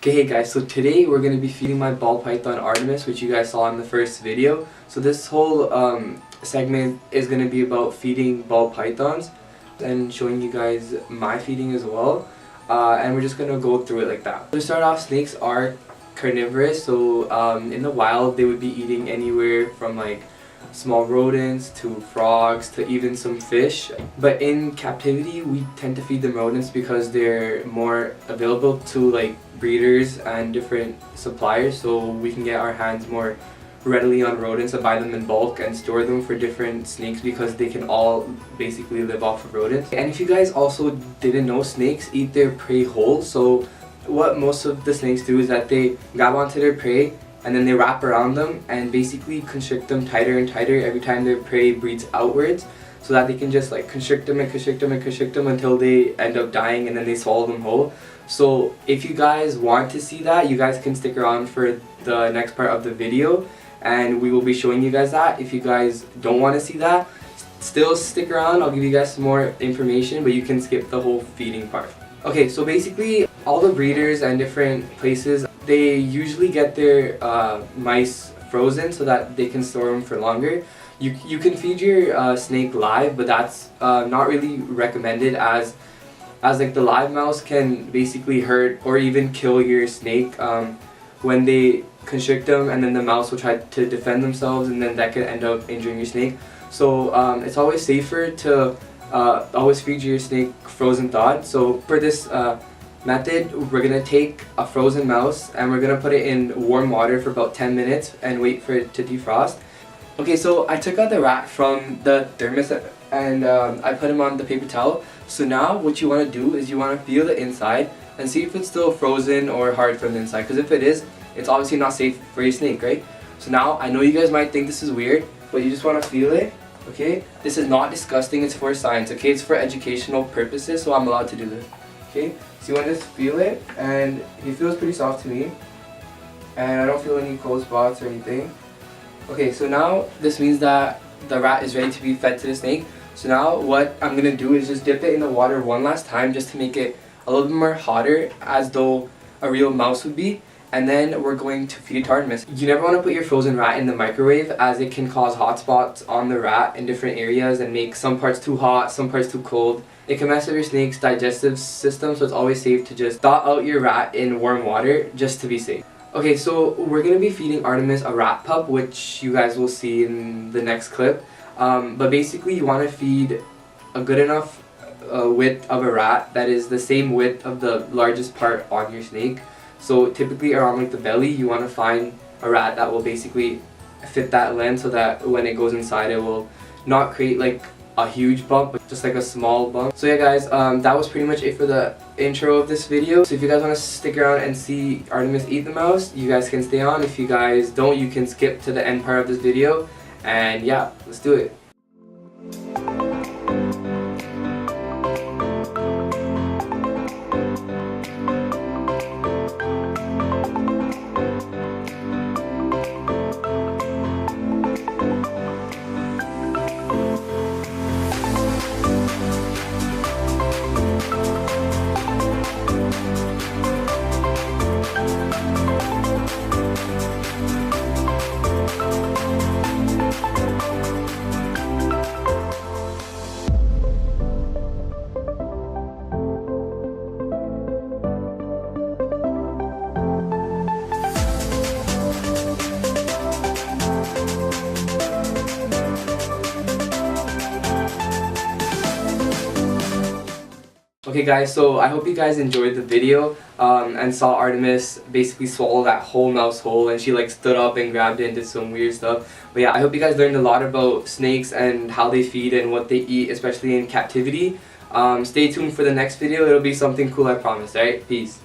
Okay, hey guys, so today we're going to be feeding my ball python Artemis, which you guys saw in the first video. So this whole segment is going to be about feeding ball pythons and showing you guys my feeding as well. And we're just going to go through it like that. To start off, snakes are carnivorous, so in the wild they would be eating anywhere from like small rodents to frogs to even some fish. But in captivity we tend to feed them rodents because they're more available to like breeders and different suppliers, so we can get our hands more readily on rodents and buy them in bulk and store them for different snakes because they can all basically live off of rodents. And if you guys also didn't know, snakes eat their prey whole. So what most of the snakes do is that they grab onto their prey and then they wrap around them and basically constrict them tighter and tighter every time their prey breathes outwards, so that they can just like constrict them and constrict them and constrict them until they end up dying and then they swallow them whole. So if you guys want to see that, you guys can stick around for the next part of the video and we will be showing you guys that. If you guys don't want to see that, still stick around, I'll give you guys some more information, but you can skip the whole feeding part. Okay, so basically all the breeders and different places, they usually get their mice frozen so that they can store them for longer. You can feed your snake live, but that's not really recommended as like the live mouse can basically hurt or even kill your snake when they constrict them, and then the mouse will try to defend themselves and then that could end up injuring your snake. So it's always safer to always feed your snake frozen thawed. So for this method, we're gonna take a frozen mouse and we're gonna put it in warm water for about 10 minutes and wait for it to defrost. Okay, so I took out the rat from the thermos and I put him on the paper towel. So now what you want to do is you want to feel the inside and see if it's still frozen or hard from the inside, because if it is, it's obviously not safe for your snake, right? So now I know you guys might think this is weird, but you just want to feel it, okay? This is not disgusting, it's for science, okay? It's for educational purposes, so I'm allowed to do this, okay? So you want to just feel it, and he feels pretty soft to me, and I don't feel any cold spots or anything. Okay, so now this means that the rat is ready to be fed to the snake. So now what I'm going to do is just dip it in the water one last time just to make it a little bit more hotter, as though a real mouse would be. And then we're going to feed it to Artemis. You never want to put your frozen rat in the microwave, as it can cause hot spots on the rat in different areas and make some parts too hot, some parts too cold. It can mess up your snake's digestive system, so it's always safe to just thaw out your rat in warm water just to be safe. Okay, so we're going to be feeding Artemis a rat pup, which you guys will see in the next clip. But basically you want to feed a good enough width of a rat that is the same width of the largest part on your snake. So typically around like the belly, you want to find a rat that will basically fit that length, so that when it goes inside it will not create like a huge bump, but just like a small bump. So yeah guys, that was pretty much it for the intro of this video. So if you guys want to stick around and see Artemis eat the mouse, you guys can stay on. If you guys don't, you can skip to the end part of this video. And yeah, let's do it. Okay guys, so I hope you guys enjoyed the video and saw Artemis basically swallow that whole mouse whole, and she like stood up and grabbed it and did some weird stuff. But yeah, I hope you guys learned a lot about snakes and how they feed and what they eat, especially in captivity. Stay tuned for the next video, it'll be something cool, I promise, alright? Peace.